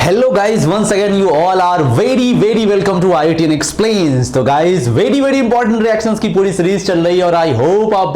Hello guys, once again you all are very welcome to IITN explains. तो guys very important reactions की पूरी series चल रही है और आई होप आप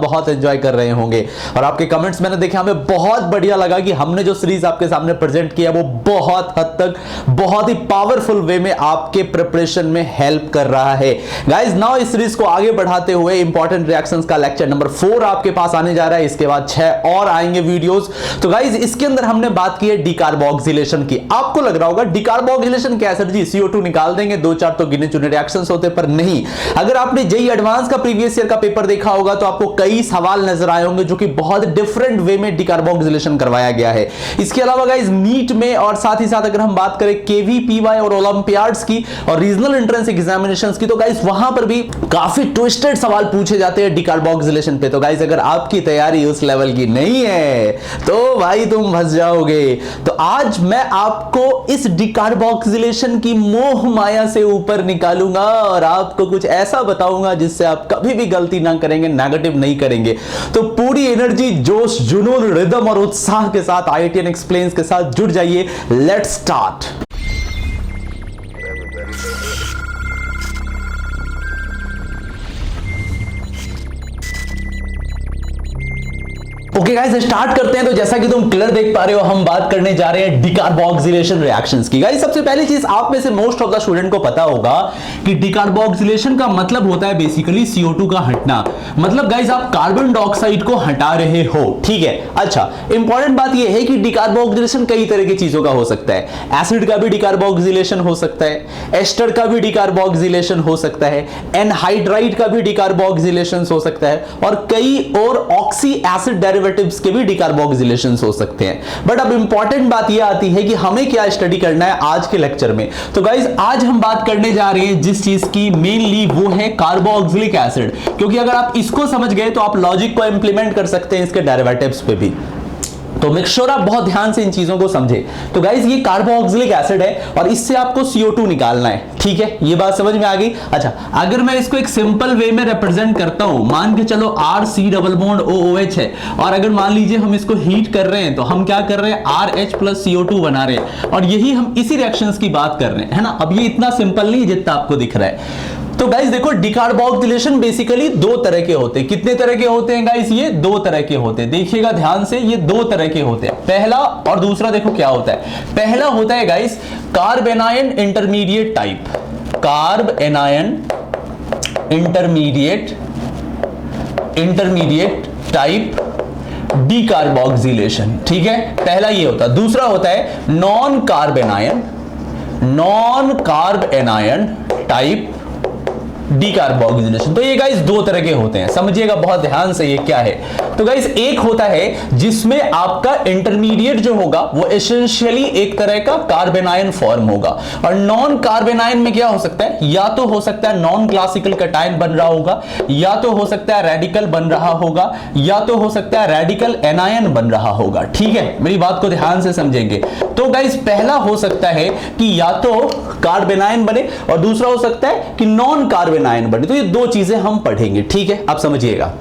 बहुत एंजॉय कर रहे होंगे। और आपके कमेंट्स मैंने देखे, हमें बहुत बढ़िया लगा कि हमने जो सीरीज आपके सामने प्रेजेंट किया वो बहुत हद तक बहुत ही पावरफुल वे में आपके प्रिपरेशन में हेल्प कर रहा है। गाइज नाउ इस सीरीज को आगे बढ़ाते हुए इंपॉर्टेंट रिएक्शंस का लेक्चर नंबर 4 आपके पास आने जा रहा है। इसके बाद 6 और आएंगे वीडियोस। तो गाइज इसके अंदर हमने बात की है डिकार्बोक्सिलेशन की। आपको लग रहा होगा डिकार्बोक्सिलेशन क्या है सर जी, CO2 निकाल देंगे, 2-4 तो गिने चुने रिएक्शंस होते, पर नहीं। अगर आपने जेईई एडवांस का प्रीवियस ईयर का पेपर देखा होगा तो आपको कई सवाल नजर आए होंगे जो कि बहुत डिफरेंट वे में डिकार्बोक्सिलेशन करवाया गया है। इसके अलावा गाइज नीट में और साथ ही साथ अगर हम बात करें KVPY और ओलंपियाड्स की और रीजनल एंट्रेंस एग्जामिनेशंस की, तो गाइज वहां पर भी काफी ट्विस्टेड सवाल पूछे जाते हैं डिकार्बोक्सिलेशन पे। तो गाइज अगर आपकी तैयारी उस लेवल की नहीं है तो भाई तुम फंस जाओगे। तो आज मैं आपको इस डिकार्बोक्सिलेशन की मोह माया से ऊपर निकालूंगा और आपको कुछ ऐसा बताऊंगा जिससे आप कभी भी गलती ना करेंगे, नेगेटिव नहीं करेंगे। तो पूरी एनर्जी, जोश, जुनून, रिदम और उत्साह के साथ IITN एक्सप्लेन्स के साथ जुड़ जाइए। Let's start. Okay guys, start करते हैं। तो जैसा कि तुम क्लियर देख पा रहे हो, हम बात करने जा रहे हैं डिकार्बोक्सिलेशन रिएक्शंस की। गाइस सबसे पहली चीज आप में से मोस्ट ऑफ द स्टूडेंट को पता होगा कि डिकार्बोक्सिलेशन का मतलब होता है बेसिकली CO2 का हटना। मतलब गाइस आप कार्बन डाइऑक्साइड को हटा रहे हो, ठीक है। अच्छा, इंपॉर्टेंट बात यह है कि डिकार्बोक्सिलेशन कई तरह की चीजों का हो सकता है। एसिड का भी डिकार्बोक्सिलेशन हो सकता है, एस्टर का भी डिकार्बोक्सिलेशन हो सकता है, एनहाइड्राइड का भी डिकार्बोक्सिलेशन हो सकता है और कई और ऑक्सी एसिड डेरिवेटिव्स के भी डिकार्बोक्सिलेशंस हो सकते हैं। बट अब इंपॉर्टेंट बात यह आती है कि हमें क्या स्टडी करना है आज के लेक्चर में। तो गाइस आज हम बात करने जा रहे हैं जिस चीज की, मेनली वो है कार्बोक्सिलिक एसिड। क्योंकि अगर आप इसको समझ गए तो आप लॉजिक को इंप्लीमेंट कर सकते हैं इसके डेरिवेटिव्स पे भी। तो मेक श्योर आप बहुत ध्यान से इन चीजों को समझे। तो गाइस ये कार्बोक्सिलिक एसिड है और इससे आपको CO2 निकालना है, ठीक है। ये बात समझ में आ गई। अच्छा, अगर मैं इसको एक सिंपल वे में रिप्रेजेंट करता हूं, मान के चलो RC डबल बॉन्ड OOH है और अगर मान लीजिए हम इसको हीट कर रहे हैं तो हम क्या कर रहे हैं, RH प्लस CO2 बना रहे हैं और यही हम इसी रिएक्शंस की बात कर रहे हैं, है ना। अब ये इतना सिंपल नहीं जितना आपको दिख रहा है। तो गाइस देखो, डिकार्बोक्सिलेशन बेसिकली 2 तरह के होते हैं। कितने तरह के होते हैं गाइस? ये 2 तरह के होते हैं। देखिएगा ध्यान से, ये 2 तरह के होते हैं। पहला और दूसरा देखो क्या होता है। पहला होता है guys carb anion intermediate type, carb anion intermediate type decarboxylation, ठीक है। पहला ये होता है। दूसरा होता है non carb anion type decarboxylation. तो ये गाइस 2 तरह के होते हैं, समझिएगा बहुत ध्यान से ये क्या है। तो गाइस एक होता है जिसमें आपका इंटरमीडिएट जो होगा वो एसेंशियली एक तरह का कार्बेनायन फॉर्म होगा और नॉन कार्बेनायन में क्या हो सकता है, या तो हो सकता है नॉन क्लासिकल कैटायन बन रहा होगा, या तो हो सकता है रेडिकल बन रहा होगा, या तो हो सकता है रेडिकल एनायन बन रहा होगा, ठीक है। मेरी बात को ध्यान से समझेंगे। तो गाइस पहला हो सकता है कि या तो कार्बेनायन बने और दूसरा हो सकता है कि नॉन कार्बेनायन बने। तो ये 2 चीजें हम पढ़ेंगे, ठीक है। आप समझिएगा।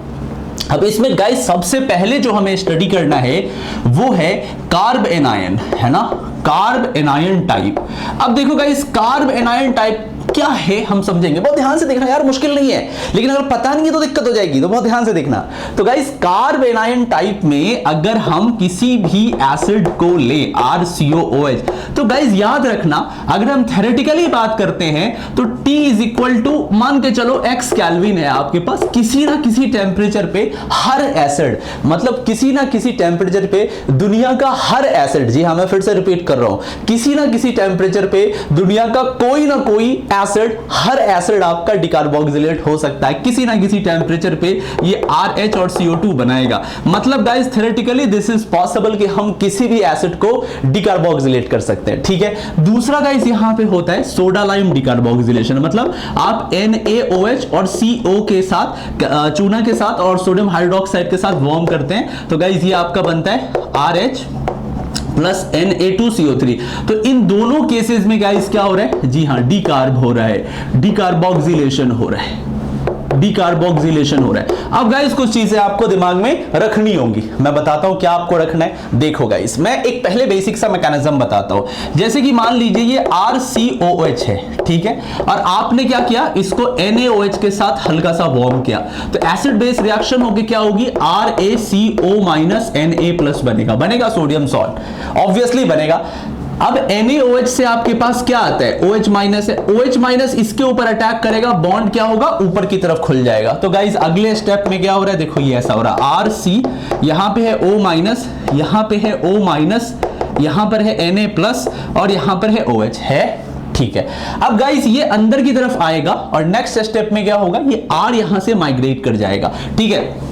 अब इसमें गाइस सबसे पहले जो हमें स्टडी करना है वो है कार्ब एनायन, है ना, कार्ब एनायन टाइप। अब देखो गाइस कार्ब एनायन टाइप क्या है हम समझेंगे। बहुत ध्यान से देखना यार, मुश्किल नहीं है, लेकिन अगर पता नहीं है तो दिक्कत हो जाएगी। तो बहुत ध्यान से देखना। तो गाइस कार्ब एनायन टाइप में अगर हम किसी भी एसिड को ले RCOOH, तो गाइस याद रखना अगर हम थ्योरेटिकली बात करते हैं तो T इज इक्वल टू मान के चलो X केल्विन है आपके पास। किसी ना किसी टेम्परेचर पे हर एसिड, मतलब किसी ना किसी टेम्परेचर पे दुनिया का हर एसिड, जी हाँ मैं फिर से रिपीट कर रहा हूं, किसी ना किसी टेम्परेचर पे दुनिया का कोई ना कोई एसिड, हर एसिड आपका डिकार्बोक्सिलेट हो सकता है। किसी ना किसी टेम्परेचर पे ये RH और CO2 बनाएगा। मतलब guys theoretically this is possible कि हम किसी भी एसिड को डिकार्बोक्सिलेट कर सकते हैं, ठीक है। दूसरा गाइस यहां पे होता है सोडा लाइम डिकार्बोक्सिलेशन। मतलब आप NaOH और CO के साथ, चूना के साथ और सोडियम हाइड्रोक्साइड के साथ वार्म करते हैं तो गाइस ये आपका बनता है RH प्लस Na2CO3। तो इन दोनों केसेस में गाइस क्या हो रहा है, जी हां डिकार्ब हो रहा है, डिकार्बोक्सिलेशन हो रहा है। डिकार्बोक्सिलेशन हो रहा है। अब गाइस कुछ चीजें आपको दिमाग में रखनी होंगी, मैं बताता हूं क्या आपको रखना है। देखो गाइस, मैं एक पहले बेसिक सा मैकेनिज्म बताता हूं। जैसे कि मान लीजिए ये RCOH है, ठीक है, और आपने क्या किया, इसको NaOH के साथ हल्का सा वार्म किया, तो एसिड बेस रिएक्शन होगी, क्या होगी, RaCO Na+ बनेगा सोडियम सॉल्ट, ऑब्वियसली बनेगा। अब NaOH से आपके पास क्या आता है, OH- है, OH- इसके ऊपर अटैक करेगा, बॉन्ड क्या होगा, ऊपर की तरफ खुल जाएगा। तो गाइस अगले स्टेप में क्या हो रहा है, देखो ये ऐसा हो रहा है, RC यहां पे है O-, यहां पे है O-, यहां पर है Na+ और यहां पर है OH है, ठीक है। अब गाइस ये अंदर की तरफ आएगा और नेक्स्ट स्टेप में क्या होगा, ये R यहां से माइग्रेट कर जाएगा, ठीक है,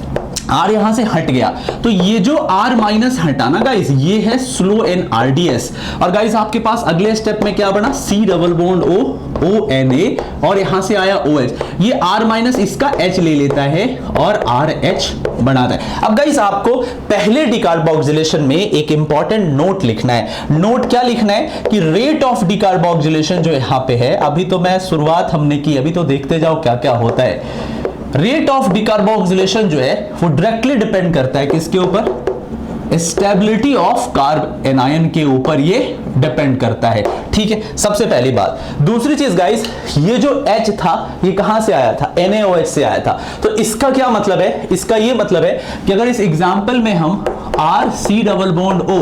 R यहां से हट गया, तो ये जो R- हटा ना गाइस, ये है स्लो NRDS। और गाइस आपके पास अगले स्टेप में क्या बना, C double bond O, ONA और यहां से आया OH, ये R- इसका H ले लेता है और RH बनाता है। अब गाइस आपको पहले डिकार्बोक्सिलेशन में एक इंपॉर्टेंट नोट लिखना है। नोट क्या लिखना है कि रेट ऑफ डिकार्बोक्सिलेशन जो यहां पे है, अभी तो मैं शुरुआत हमने की, अभी तो देखते जाओ क्या क्या होता है। रेट ऑफ डिकार्बोक्सिलेशन जो है वो डायरेक्टली डिपेंड करता है किसके ऊपर, स्टेबिलिटी ऑफ कार्ब एनायन के ऊपर ये डिपेंड करता है, ठीक है, सबसे पहली बात। दूसरी चीज गाइस, ये जो H था ये कहां से आया था, NaOH से आया था। तो इसका क्या मतलब है, इसका ये मतलब है कि अगर इस एग्जांपल में हम RC double bond O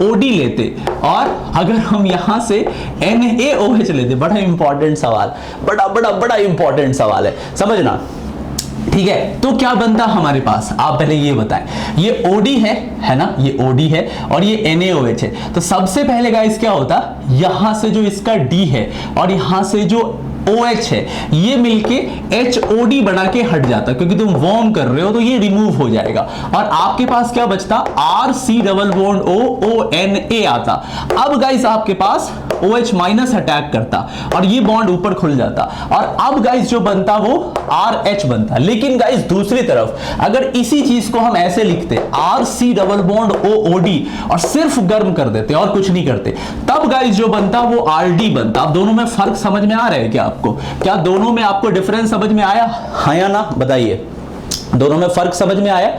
OD लेते और अगर हम यहां से NaOH लेते, बड़ा इंपॉर्टेंट सवाल, बड़ा इंपॉर्टेंट सवाल है, समझना, ठीक है। तो क्या बनता हमारे पास, आप पहले ये बताएं, ये OD है ना, ये OD है और ये NaOH है। तो सबसे पहले गाइस क्या होता, यहां से जो इसका D है और यहां से जो OH है, ये मिलके HOD बना के हट जाता, क्योंकि तुम वार्म कर रहे हो तो ये रिमूव हो जाएगा और आपके पास क्या बचता, RC double bond O ONA आता। अब गाइस आपके पास OH- अटैक करता और ये बॉन्ड ऊपर खुल जाता और अब गाइस जो बनता वो RH बनता। लेकिन गाइस दूसरी तरफ अगर इसी चीज को हम ऐसे लिखते, RC double bond O OD और सिर्फ गर्म कर देते और कुछ नहीं करते, तब गाइस जो बनता वो RD बनता। अब दोनों में फर्क समझ में आ रहा है क्या आपको, क्या दोनों में आपको डिफरेंस समझ में आया, हाँ या ना बताइए, दोनों में फर्क समझ में आया।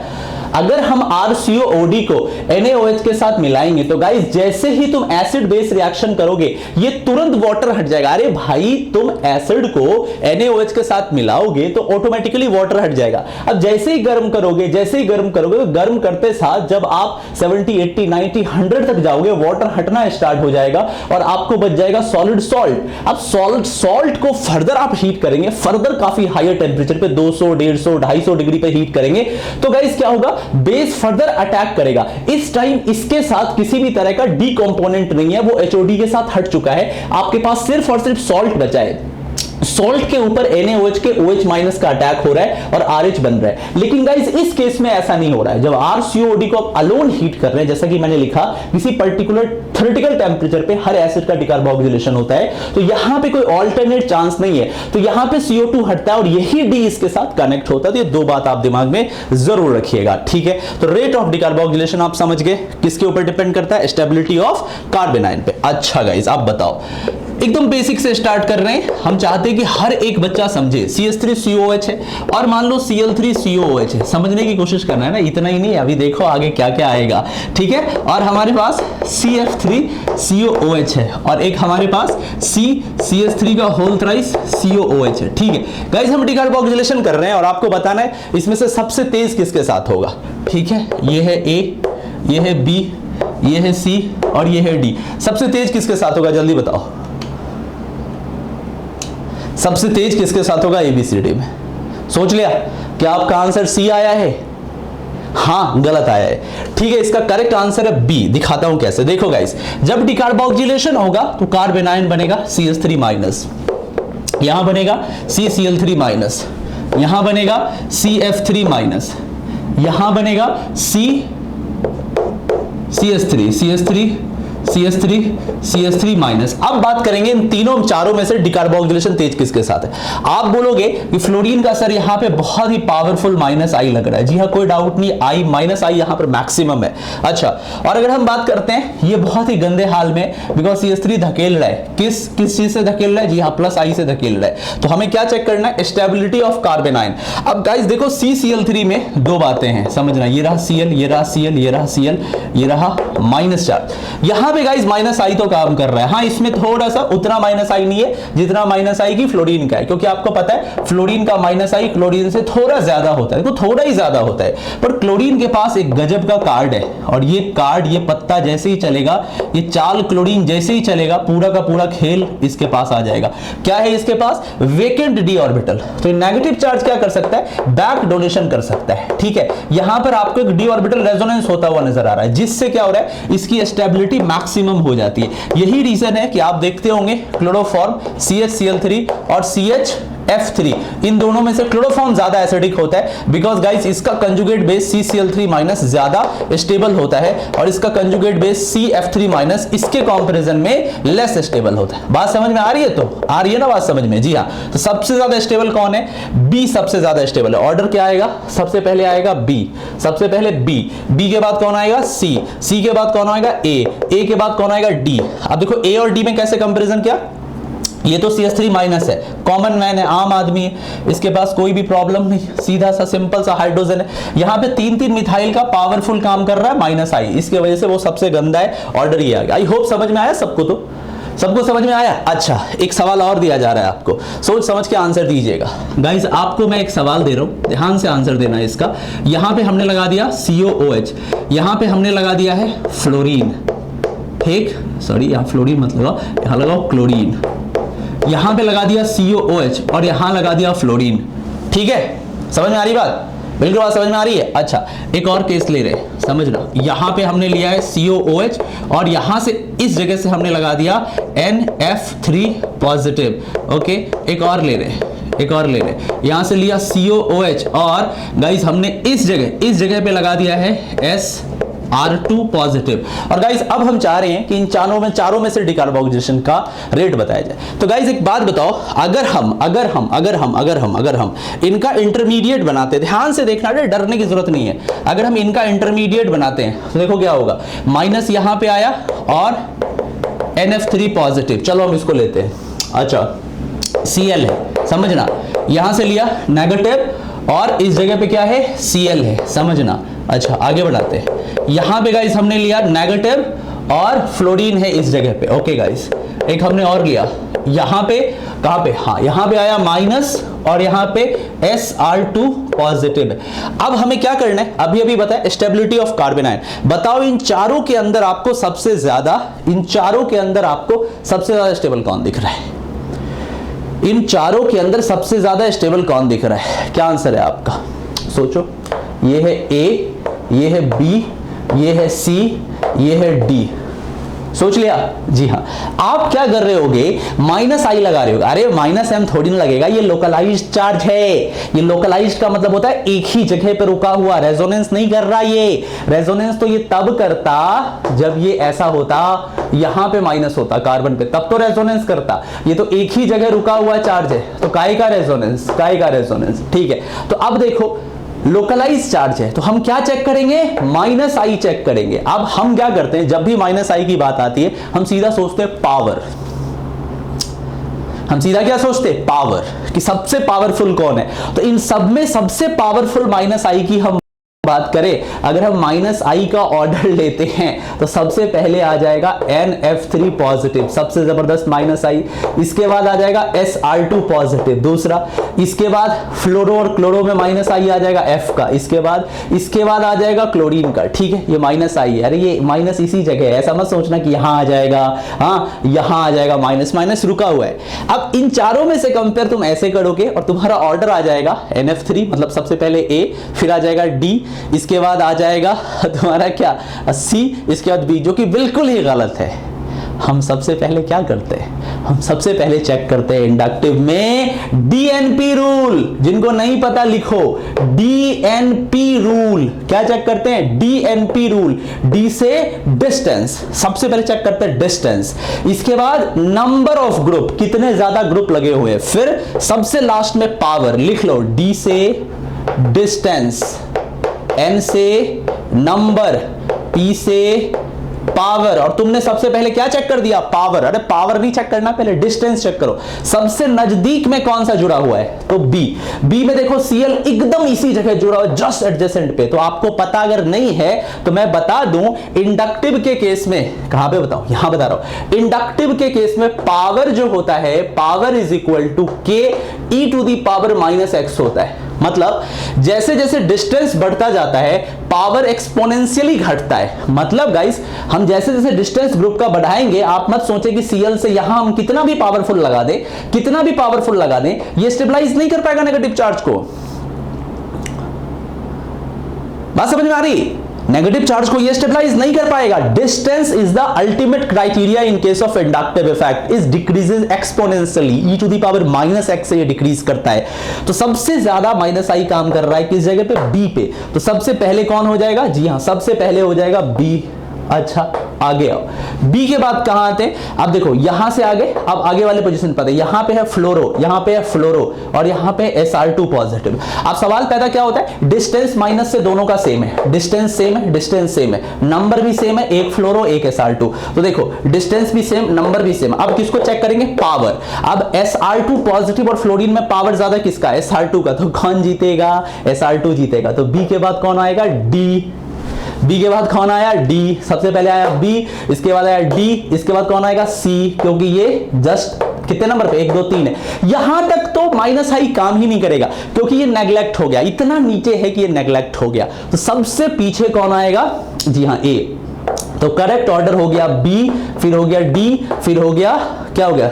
अगर हम RCOOD को NaOH के साथ मिलाएंगे तो गाइस जैसे ही तुम एसिड बेस रिएक्शन करोगे ये तुरंत वाटर हट जाएगा। अरे भाई तुम एसिड को NaOH के साथ मिलाओगे तो ऑटोमेटिकली वाटर हट जाएगा। अब जैसे ही गर्म करोगे तो गर्म करते साथ जब आप 70, 80, 90, 100 तक जाओगे वाटर हटना स्टार्ट हो जाएगा और आपको बच जाएगा सॉलिड सॉल्ट। अब सॉलिड सॉल्ट को फर्दर आप हीट करेंगे, फर्दर काफी हायर टेंपरेचर पे 200, 150, 250 डिग्री पे हीट करेंगे तो गाइस क्या होगा, बेस फर्दर अटैक करेगा। इस टाइम इसके साथ किसी भी तरह का डी कंपोनेंट नहीं है, वो HOD के साथ हट चुका है, आपके पास सिर्फ और सिर्फ सॉल्ट बचा है। सॉल्ट के ऊपर NaOH के OH- का अटैक हो रहा है और RH बन रहा है। लेकिन गाइस इस केस में ऐसा नहीं हो रहा है। जब RCOD को आप अलोन हीट कर रहे हैं, जैसा कि मैंने लिखा किसी पर्टिकुलर थ्योरेटिकल टेंपरेचर पे हर एसिड का डिकार्बोक्सिलेशन होता है, तो यहां पे कोई ऑल्टरनेट चांस नहीं है, तो यहां पे CO2 हटता है और यही D इसके साथ कनेक्ट होता है। तो ये दो बात आप दिमाग में जरूर रखिएगा, ठीक है। तो रेट ऑफ डिकार्बोक्सिलेशन आप समझ गए किसके ऊपर डिपेंड करता है, स्टेबिलिटी ऑफ कार्बन आयन पे। अच्छा गाइस आप बताओ, एकदम बेसिक से स्टार्ट कर रहे हैं, हम चाहते हैं कि हर एक बच्चा समझे। CH3COOH है और मान लो Cl3COOH है, समझने की कोशिश करना है ना, इतना ही नहीं, अभी देखो आगे क्या क्या आएगा, ठीक है। और हमारे पास CF3COOH है और एक हमारे पास CH3 का होल थ्राइस COOH है, ठीक है। गाइस हम डिकार्बोक्सिलेशन कर रहे हैं और आपको बताना है इसमें से सबसे तेज किसके साथ होगा, ठीक है। ये है A, ये है B, ये है C और ये है D। सबसे तेज किसके साथ होगा, जल्दी बताओ, सबसे तेज किसके साथ होगा ABCD में? सोच लिया क्या आपका आंसर C आया है? हाँ गलत आया है, ठीक है। इसका करेक्ट आंसर है B। दिखाता हूं कैसे, देखो गाइस, जब डिकार्बोक्सिलेशन होगा तो कार्बन आयन बनेगा CH3-, यहां बनेगा CCl3-, यहां बनेगा CF3-, यहां बनेगा CH3, CH3 CH3 माइनस। अब बात करेंगे इन तीनों चारों में से डिकार्बोक्सिलेशन तेज किसके साथ है। आप बोलोगे कि फ्लोरीन का सर यहां पे बहुत ही पावरफुल माइनस आई लग रहा है। जी हां, कोई डाउट नहीं, आई माइनस आई यहां पर मैक्सिमम है। अच्छा, और अगर हम बात करते हैं ये बहुत ही गंदे हाल में, बिकॉज CH3 धकेल रहा है, किस चीज से धकेल रहा है, जी हां प्लस आई से धकेल रहा है। तो हमें क्या चेक करना है, स्टेबिलिटी ऑफ कार्बन आयन। अब गाइस देखो CCl3 में दो बातें हैं, समझना, ये रहा Cl, ये रहा Cl, ये रहा Cl, ये रहा माइनस चार्ज। यहां पे गाइस माइनस आई तो काम कर रहा है। हाँ, इसमें थोड़ा सा उतना माइनस आई नहीं है जितना माइनस आई की फ्लोरीन का है, क्योंकि आपको पता है फ्लोरीन का माइनस आई क्लोरीन से थोड़ा ज्यादा होता है, तो थोड़ा ही ज्यादा होता है। पर क्लोरीन के पास एक गजब का कार्ड है, और ये कार्ड, ये पत्ता जैसे ही चलेगा, ये चाल क्लोरीन जैसे ही चलेगा, पूरा का पूरा खेल इसके पास आ जाएगा। क्या है इसके पास, वेकेंट डी ऑर्बिटल। तो नेगेटिव चार्ज क्या कर सकता है, बैक डोनेशन कर सकता है। ठीक है, यहां पर आपको एक डी ऑर्बिटल रेजोनेंस होता हुआ नजर आ रहा है, जिससे क्या हो रहा है, इसकी स्टेबिलिटी मैक्सिमम हो जाती है। यही रीजन है कि आप देखते होंगे क्लोरोफॉर्म CHCl3 और CHF3, इन दोनों में से क्लोरोफॉर्म ज्यादा एसिडिक होता है, बिकॉज गाइस इसका कंजुगेट बेस CCl3 माइनस ज्यादा स्टेबल होता है, और इसका कंजुगेट बेस CF3 माइनस इसके कंपैरिजन में लेस स्टेबल होता है। बात समझ में आ रही है, तो आ रही है ना बात समझ में। जी हाँ, तो सबसे ज्यादा स्टेबल कौन है, B सबसे ज्यादा स्टेबल है। ऑर्डर क्या आएगा, सबसे पहले आएगा B, सबसे पहले B के बाद कौन आएगा, C के बाद कौन आएगा, A के बाद कौन आएगा, D। अब देखो A और D में कैसे कंपैरिजन किया, ये तो CH3 माइनस है, कॉमन मैन है, आम आदमी है, इसके पास कोई भी प्रॉब्लम नहीं, सीधा सा सिंपल सा हाइड्रोजन है। यहां पे 3-3 मिथाइल का पावरफुल काम कर रहा है माइनस आई, इसकी वजह से वो सबसे गंदा है, ऑर्डर ये आ गया। आई होप समझ में आया सबको, तो सबको समझ में आया। अच्छा, एक सवाल और दिया जा रहा है आपको, सोच समझ के आंसर दीजिएगा। गाइस आपको मैं एक सवाल दे रहा हूं, ध्यान से आंसर देना है इसका। यहां पे हमने लगा दिया COOH, यहां पे हमने लगा दिया है फ्लोरीन, ठीक, सॉरी यहां फ्लोरीन मत लगाओ, यहां लगाओ क्लोरीन। यहां पे लगा दिया COOH और यहां लगा दिया फ्लोरीन। ठीक है, समझ में आ रही बात, बिल्कुल बात समझ में आ रही है। अच्छा, एक और केस ले रहे, समझना, यहां पे हमने लिया है COOH और यहां से इस जगह से हमने लगा दिया NF3 पॉजिटिव। ओके, एक और ले रहे, यहां से लिया COOH और गाइस हमने इस जगह पे लगा दिया है SR2 पॉजिटिव। और गाइस अब हम चाह रहे हैं कि इन चारों में से डिकार्बोक्सिलेशन का रेट बताया जाए। तो गाइस एक बात बताओ, अगर हम इनका इंटरमीडिएट बनाते, ध्यान से देखना, डरने की जरूरत नहीं है, अगर हम इनका इंटरमीडिएट बनाते हैं तो देखो क्या होगा, माइनस यहां पे आया और NF3 पॉजिटिव, चलो हम इसको लेते हैं। अच्छा, Cl है, समझना, यहां से लिया नेगेटिव और इस जगह पे क्या है, Cl है, समझना। अच्छा, आगे बढ़ाते हैं, यहां पे गाइस हमने लिया नेगेटिव और फ्लोरीन है इस जगह पे। ओके गाइस, एक हमने और लिया, यहां पे कहां पे, हाँ यहां पे आया माइनस और यहां पे SR2 पॉजिटिव है। अब हमें क्या करना है, अभी बताया स्टेबिलिटी ऑफ कार्बन आयन। बताओ इन चारों के अंदर आपको सबसे ज्यादा स्टेबल कौन दिख रहा है, इन चारों के अंदर सबसे ज्यादा स्टेबल कौन दिख रहा है, क्या आंसर है आपका, सोचो। ये है A, ये है B, ये है C, ये है D, सोच लिया। जी हाँ, आप क्या कर रहे होगे, माइनस आई लगा रहे हो। अरे माइनस एम थोड़ी ना लगेगा, ये लोकलाइज्ड चार्ज है। ये लोकलाइज्ड का मतलब होता है एक ही जगह पे रुका हुआ, रेजोनेंस नहीं कर रहा। ये रेजोनेंस तो ये तब करता जब ये ऐसा होता, यहां पे माइनस होता कार्बन पे, तब तो रेजोनेंस करता। ये तो एक ही जगह रुका हुआ चार्ज है, तो काहे का रेजोनेंस। ठीक है, तो अब देखो लोकलाइज चार्ज है, तो हम क्या चेक करेंगे, माइनस आई चेक करेंगे। अब हम क्या करते हैं, जब भी माइनस आई की बात आती है हम सीधा सोचते हैं पावर, हम सीधा क्या सोचते हैं, पावर, कि सबसे पावरफुल कौन है। तो इन सब में सबसे पावरफुल माइनस आई की हम बात करें, अगर हम माइनस आई का ऑर्डर लेते हैं तो सबसे पहले आ जाएगा NF3 पॉजिटिव, सबसे जबरदस्त माइनस आई। इसके बाद आ जाएगा SR2 पॉजिटिव दूसरा, इसके बाद फ्लोरो और क्लोरो में माइनस आई आ जाएगा F का, इसके बाद आ जाएगा क्लोरीन का। ठीक है, ये माइनस आई है, अरे ये माइनस इसी जगह है, ऐसा मत सोचना कि यहां आ जाएगा, हाँ यहां आ जाएगा, माइनस रुका हुआ है। अब इन चारों में से कंपेयर तुम ऐसे करोगे और तुम्हारा ऑर्डर आ जाएगा NF3, मतलब सबसे पहले A, फिर आ जाएगा D, इसके बाद आ जाएगा तुम्हारा क्या C, इसके बाद B, जो कि बिल्कुल ही गलत है। हम सबसे पहले क्या करते हैं, हम सबसे पहले चेक करते हैं इंडक्टिव में डीएनपी रूल। जिनको नहीं पता लिखो, डीएनपी रूल। क्या चेक करते हैं? DNP rule. डी से डिस्टेंस, सबसे पहले चेक करते हैं डिस्टेंस। इसके बाद नंबर ऑफ ग्रुप, कितने ज्यादा ग्रुप लगे हुए हैं। फिर सबसे लास्ट में पावर, लिख लो डी से डिस्टेंस, एन से नंबर, पी से पावर। और तुमने सबसे पहले क्या चेक कर दिया? पावर। अरे पावर नहीं चेक करना, पहले डिस्टेंस चेक करो। सबसे नजदीक में कौन सा जुड़ा हुआ है? तो बी। बी में देखो Cl एकदम इसी जगह जुड़ा हुआ है, जस्ट एडजेसेंट पे। तो आपको पता अगर नहीं है तो मैं बता दूं, इंडक्टिव के केस में, कहां पे बताऊं? यहां बता रहा हूं। इंडक्टिव के केस में पावर जो होता है, power is equal to k e to the power minus x होता है। मतलब जैसे जैसे डिस्टेंस बढ़ता जाता है पावर एक्सपोनेंशियली घटता है। मतलब गाइस, हम जैसे जैसे डिस्टेंस ग्रुप का बढ़ाएंगे, आप मत सोचे कि Cl से यहां हम कितना भी पावरफुल लगा दें, कितना भी पावरफुल लगा दें, ये स्टेबलाइज नहीं कर पाएगा नेगेटिव चार्ज को। बात समझ में आ रही? नेगेटिव चार्ज को ये स्टेबलाइज नहीं कर पाएगा। Distance is the ultimate criteria in case of inductive effect, is decreases exponentially, e to the power minus x से ये डिक्रीज करता है। तो सबसे ज्यादा माइनस आई काम कर रहा है किस जगह पे? बी पे। तो सबसे पहले कौन हो जाएगा? जी हां, सबसे पहले हो जाएगा बी। अच्छा, आगे आओ। बी के बाद कहां आते हैं? अब देखो यहां से आगे, अब आगे वाले पोजीशन पता है, यहां पे है फ्लोरो, यहां पे है फ्लोरो, और यहां पे Sr2 पॉजिटिव। अब सवाल पैदा क्या होता है? डिस्टेंस माइनस से दोनों का सेम है, डिस्टेंस सेम है, डिस्टेंस सेम है, नंबर भी सेम है, एक फ्लोरो एक Sr2। तो देखो डिस्टेंस भी सेम, नंबर भी सेम। अब किसको चेक करेंगे? पावर। अब Sr2 पॉजिटिव और फ्लोरीन में पावर ज्यादा किसका? Sr2 का। तो कौन जीतेगा? Sr2 जीतेगा। तो बी के बाद कौन आएगा? डी। बी के बाद कौन आया? डी। सबसे पहले आया बी, इसके बाद आया डी, इसके बाद कौन आएगा? सी, क्योंकि ये जस्ट कितने नंबर पे? 1 2 3 है। यहां तक तो माइनस आई काम ही नहीं करेगा, क्योंकि ये नेग्लेक्ट हो गया, इतना नीचे है कि ये नेग्लेक्ट हो गया। तो सबसे पीछे कौन आएगा? जी हां, ए। तो करेक्ट ऑर्डर हो गया बी, फिर हो गया डी, फिर हो गया क्या हो गया?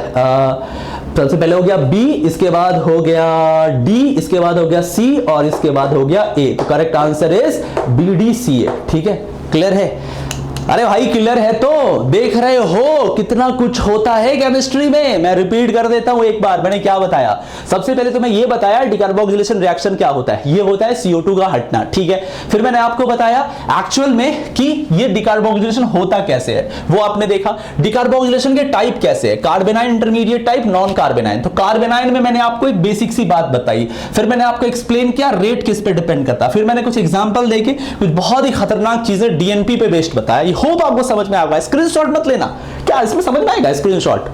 सबसे पहले हो गया बी, इसके बाद हो गया डी, इसके बाद हो गया सी, और इसके बाद हो गया ए। तो correct answer is B D C A. ठीक है, क्लियर है? अरे भाई क्लियर है तो देख रहे हो कितना कुछ होता है केमिस्ट्री में। मैं रिपीट कर देता हूं एक बार, मैंने क्या बताया। सबसे पहले तो मैं ये बताया डिकार्बोक्सिलेशन रिएक्शन क्या होता है। ये होता है CO2 का हटना, ठीक है। फिर मैंने आपको बताया एक्चुअल में कि ये डिकार्बोक्सिलेशन होता कैसे है, वो आपने देखा। डिकार्बोक्सिलेशन के टाइप कैसे है, कार्बेनाइन, इंटरमीडिएट टाइप, नॉन कार्बेनाइन। तो कार्बेनाइन में मैंने आपको एक बेसिक सी बात बताई, फिर मैंने आपको एक्सप्लेन किया रेट किस पे डिपेंड करता, फिर मैंने कुछ एग्जांपल देके कुछ बहुत ही खतरनाक चीजें डीएनपी पे बेस्ड बताया। होप आपको समझ में आएगा। स्क्रीनशॉट मत लेना, क्या इसमें समझ में आएगा? स्क्रीनशॉट,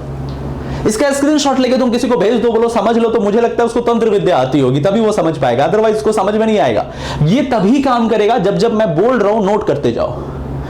इसका स्क्रीनशॉट लेके तुम किसी को भेज दो, बोलो समझ लो, तो मुझे लगता है उसको तंत्र विद्या आती होगी, तभी वो समझ पाएगा, अदरवाइज उसको समझ में नहीं आएगा। ये तभी काम करेगा जब जब मैं बोल रहा हूं नोट करते जाओ,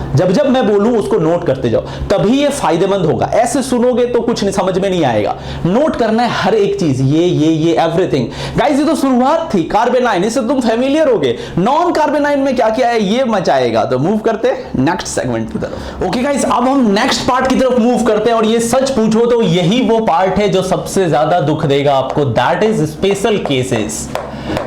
जब जब मैं बोलूं उसको नोट करते जाओ, तभी ये फायदेमंद होगा। ऐसे सुनोगे तो कुछ नहीं समझ में नहीं आएगा। नोट करना है हर एक चीज, ये एवरीथिंग। गाइस ये तो शुरुआत थी। कार्बेनाइन, इससे तुम फेमिलियर होगे। नॉन कार्बेनाइन में क्या क्या है ये मचाएगा। तो मूव करते नेक्स्ट सेगमेंट की तरफ। ओके गाइस, अब हम नेक्स्ट पार्ट की तरफ मूव करते हैं, और ये सच पूछो तो यही वो पार्ट है जो सबसे ज्यादा दुख देगा आपको, दैट इज स्पेशल केसेस।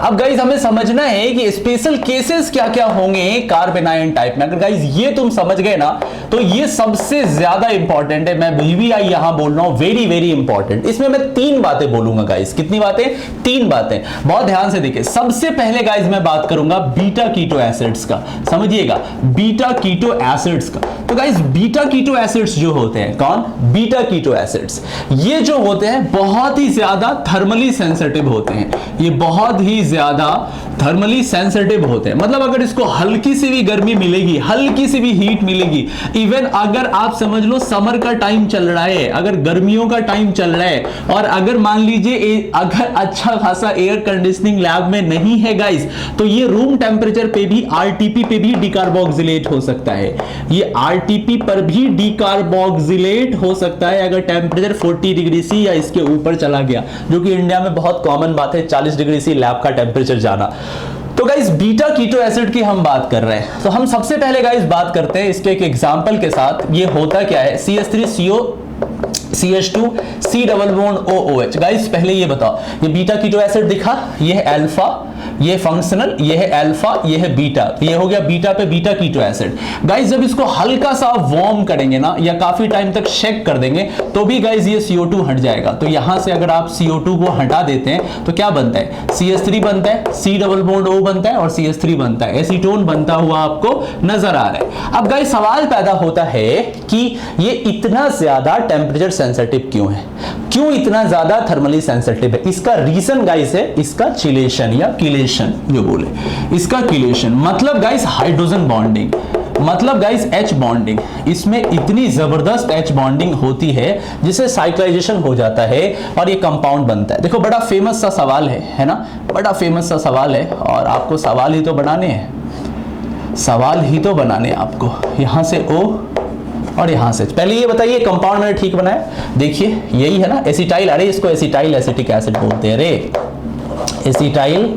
अब गाइस हमें समझना है कि स्पेशल केसेस क्या क्या होंगे कार्बेनाइन टाइप में। अगर गाइस ये तुम समझ गए ना तो ये सबसे ज्यादा इंपॉर्टेंट है। मैं VVI यहां बोल रहा हूं, वेरी वेरी इंपॉर्टेंट। इसमें मैं 3 बातें बोलूंगा गाइस। कितनी बातें? 3 बातें। बहुत ध्यान से देखिए। सबसे पहले गाइस मैं बात करूंगा बीटा कीटो एसिड्स का, समझिएगा, बीटा कीटो एसिड्स का। तो गाइस बीटा कीटो एसिड्स जो होते हैं, कौन? बीटा कीटो एसिड्स, ये जो होते हैं बहुत ही ज्यादा थर्मली सेंसिटिव होते हैं। ये बहुत ही ज्यादा थर्मली सेंसिटिव होते हैं। मतलब अगर इसको हल्की सी भी गर्मी मिलेगी, हल्की सी भी हीट मिलेगी, इवन अगर आप समझ लो समर का टाइम चल रहा है, अगर गर्मियों का टाइम चल रहा है, और अगर मान लीजिए अगर अच्छा खासा एयर कंडीशनिंग लैब में नहीं है गाइस, तो ये रूम टेम्परेचर पे भी, आरटीपी पे भी डिकार्बोक्सिलेट हो सकता है। ये आरटीपी पर भी डिकार्बोक्सिलेट हो सकता है अगर टेम्परेचर 40 डिग्री सी या इसके ऊपर चला गया, जो कि इंडिया में बहुत कॉमन बात है, 40 डिग्री सी लैब का टेम्परेचर जाना। तो गाइस बीटा कीटो एसिड की हम बात कर रहे हैं, तो हम सबसे पहले गाइस बात करते हैं इसके एक एग्जांपल के साथ। ये होता क्या है? CH3CO CH2 C double bond OOH। Guys पहले ये बताओ, ये बीटा कीटो एसिड दिखा, ये है अल्फा, ये फंक्शनल, ये है अल्फा, ये है बीटा, ये हो गया बीटा पे बीटा कीटो एसिड। गाइस जब इसको हल्का सा वार्म करेंगे ना या काफी टाइम तक शेक कर देंगे तो भी गाइस ये CO2 हट जाएगा। तो यहां से अगर आप CO2 को हटा देते हैं तो क्या बनता है, CH3 बनता है, C डबल बॉन्ड O बनता है और CH3 बनता है, एसीटोन बनता हुआ आपको नजर आ रहा है। अब गाइस सवाल पैदा होता है कि ये इतना ज्यादा टेंपरेचर सेंसिटिव क्यों है, क्यों इतना ज्यादा थर्मली सेंसिटिव है? इसका रीजन गाइस है इसका चिलेशन या किलेशन, जो बोले इसका किलेशन, मतलब गाइस हाइड्रोजन बॉन्डिंग, मतलब गाइस H बॉन्डिंग। इसमें इतनी जबरदस्त H बॉन्डिंग होती है जिससे साइक्लाइजेशन हो जाता है और ये कंपाउंड बनता है। देखो बड़ा फेमस सा सवाल है ना, बड़ा फेमस सा सवाल है और आपको सवाल ही तो बनाने हैं, सवाल ही तो बनाने हैं आपको। यहां से O और यहां से, पहले ये बताइए कंपाउंड मैंने ठीक बनाया, देखिए यही है ना एसिटाइल, अरे इसको एसिटाइल एसिटिक एसिड बोलते हैं रे, एसिटाइल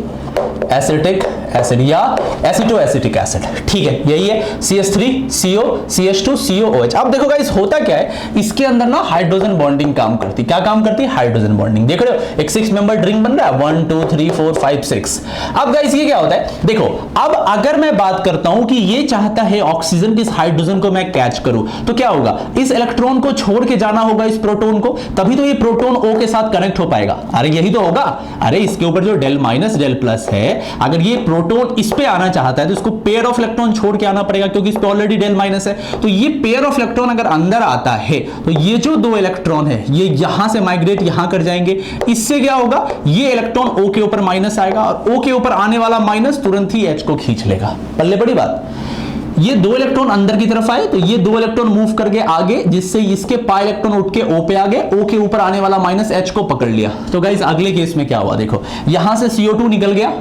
एसिटिक एसिड या एसिटो एसिटिक एसिड, ठीक है यही है, CH3 CO CH2 COOH। अब देखो गाइस होता क्या है, इसके अंदर ना हाइड्रोजन बॉन्डिंग काम करती, क्या काम करती है, हाइड्रोजन बॉन्डिंग। देख रहे हो एक 6 मेंबर ड्रिंक बन रहा है, 1 2 3 4 5 6। अब गाइस ये क्या होता है, देखो अब अगर मैं बात करता हूं कि ये चाहता है ऑक्सीजन के इस हाइड्रोजन को मैं कैच करूं तो क्या होगा, इस इलेक्ट्रॉन को छोड़ के जाना होगा इस प्रोटॉन को, तभी तो ये प्रोटॉन O के साथ कनेक्ट हो पाएगा। अरे यही तो होगा, अरे इसके ऊपर जो डेल माइनस डेल प्लस है, अगर ये प्रोटॉन इस पे आना चाहता है तो इसको पेयर ऑफ इलेक्ट्रॉन छोड़ के आना पड़ेगा क्योंकि इस पे ऑलरेडी डेल माइनस है। तो ये पेयर ऑफ इलेक्ट्रॉन अगर अंदर आता है तो ये जो दो इलेक्ट्रॉन है ये यहां से माइग्रेट यहां कर जाएंगे, इससे क्या होगा, ये इलेक्ट्रॉन O के ऊपर माइनस आएगा और O के ऊपर आने वाला माइनस तुरंत ही H को खींच लेगा। पल्ले बड़ी बात, ये दो इलेक्ट्रॉन अंदर की तरफ आए तो ये दो इलेक्ट्रॉन मूव करके आगे, जिससे इसके पाई इलेक्ट्रॉन उठ के O पे आ गए, O के ऊपर आने वाला माइनस H को पकड़ लिया। तो गाइस अगले केस में क्या हुआ, देखो यहां से CO2 निकल गया,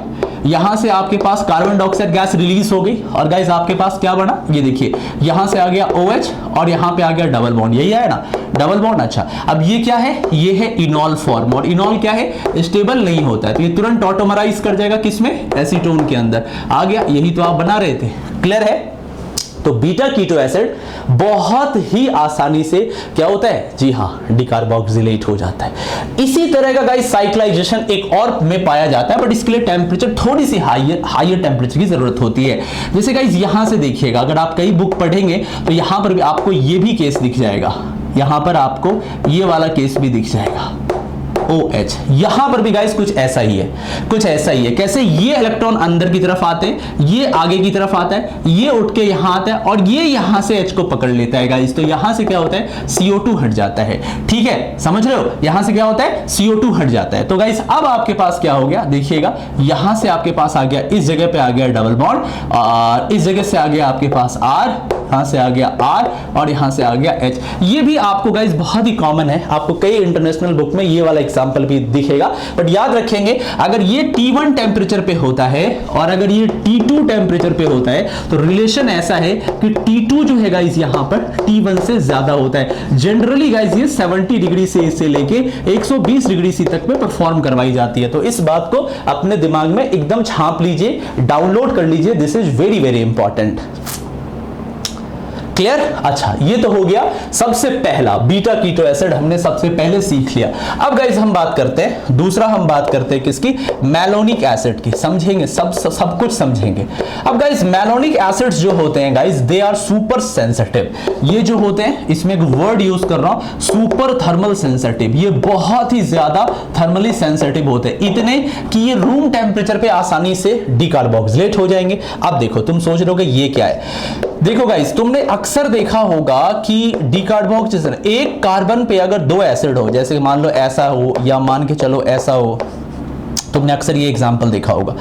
यहां से आपके पास कार्बन डाइऑक्साइड गैस रिलीज हो गई और गाइस आपके पास क्या बना, ये देखिए यहां से आ गया OH और यहां पे आ गया डबल बॉन्ड, यही है ना डबल बॉन्ड। अच्छा अब ये क्या है, ये है इनॉल फॉर्म और इनॉल क्या है, स्टेबल नहीं होता है, तो ये तुरंत ऑटोमराइज कर जाएगा किसमें, एसीटोन के अंदर आ गया। यही तो आप बना रहे थे, क्लियर है। तो बीटा कीटो एसिड बहुत ही आसानी से क्या होता है, जी हां डिकार्बोक्सिलेट हो जाता है। इसी तरह का गाइस साइक्लाइजेशन एक और में पाया जाता है, बट इसके लिए टेंपरेचर थोड़ी सी हायर टेंपरेचर की जरूरत होती है। जैसे गाइस यहां से देखिएगा, अगर आप कई बुक पढ़ेंगे तो यहां पर भी आपको ये भी केस दिख जाएगा, यहां पर आपको ये वाला केस भी दिख जाएगा OH। यहां पर भी गाइस कुछ ऐसा ही है, कुछ ऐसा ही है। कैसे, ये इलेक्ट्रॉन अंदर की तरफ आते हैं, ये आगे की तरफ आता है, ये उठ के यहां आता है और ये यहां से H को पकड़ लेता है गाइस। तो यहां से क्या होता है, CO2 हट जाता है, ठीक है समझ रहे हो, यहां से क्या होता है, CO2 हट जाता है। तो गाइस अब आपके पास क्या हो गया, देखिएगा यहां से आपके पास आ गया, इस जगह पे आ गया डबल बॉन्ड और इस जगह से आ गया आपके पास R, यहां से आ गया R और यहां से आ गया H। ये भी आपको गाइस बहुत ही कॉमन है, आपको कई इंटरनेशनल बुक में ये वाला एग्जांपल भी दिखेगा। बट याद रखेंगे अगर ये T1 टेंपरेचर पे होता है और अगर ये T2 टेंपरेचर पे होता है तो रिलेशन ऐसा है कि T2 जो है गाइस यहां पर T1 से ज्यादा होता है। जनरली गाइस ये 70 डिग्री से लेके 120 डिग्री सी तक में परफॉर्म करवाई जाती है। तो इस बात को अपने दिमाग में एकदम छाप लीजिए, डाउनलोड कर लीजिए, this is very very important. Clear. अच्छा ये तो हो गया सबसे पहला बीटा कीटो एसिड, हमने सबसे पहले सीख लिया। अब गाइस हम बात करते हैं दूसरा, हम बात करते हैं किसकी, मैलोनिक एसिड की। समझेंगे सब कुछ समझेंगे। अब गाइस मैलोनिक एसिड्स जो होते हैं guys they are super sensitive. ये जो होते हैं, इसमें एक वर्ड यूज कर रहा हूं, सुपर थर्मल सेंसिटिव। ये बहुत ही ज्यादा थर्मली सेंसिटिव होते हैं, इतने कि ये रूम टेम्परेचर पे आसानी से डिकार्बोक्सिलेट हो जाएंगे। अब देखो तुम सोच रहे हो कि ये क्या है, देखो गाइस तुमने अक्सर देखा होगा कि डिकार्बोक्सिलेशन, एक कार्बन पे अगर दो एसिड हो, जैसे मान लो ऐसा हो या मान के चलो ऐसा हो, तुमने अक्सर ये एग्जांपल देखा होगा,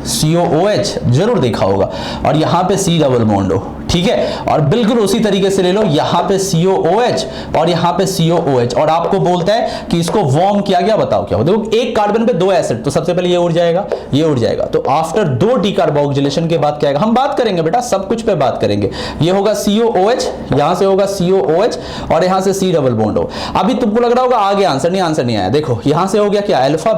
COOH जरूर देखा होगा और यहां पे C डबल बॉन्ड हो, ठीक है। और बिल्कुल उसी तरीके से ले लो, यहां पे COOH और यहां पे COOH और आपको बोलता है कि इसको वार्म किया गया, बताओ क्या हो। देखो एक कार्बन पे दो एसिड, तो सबसे पहले ये उड़ जाएगा, ये उड़ जाएगा। तो आफ्टर दो डिकार्बोक्सिलेशन के बाद क्या आएगा, हम बात करेंगे बेटा सब कुछ पे बात करेंगे। ये होगा COOH, यहां से होगा COOH और यहां से C डबल बॉन्ड हो। अभी तुमको लग रहा होगा आगे आंसर नहीं आया। देखो यहां से हो गया क्या, अल्फा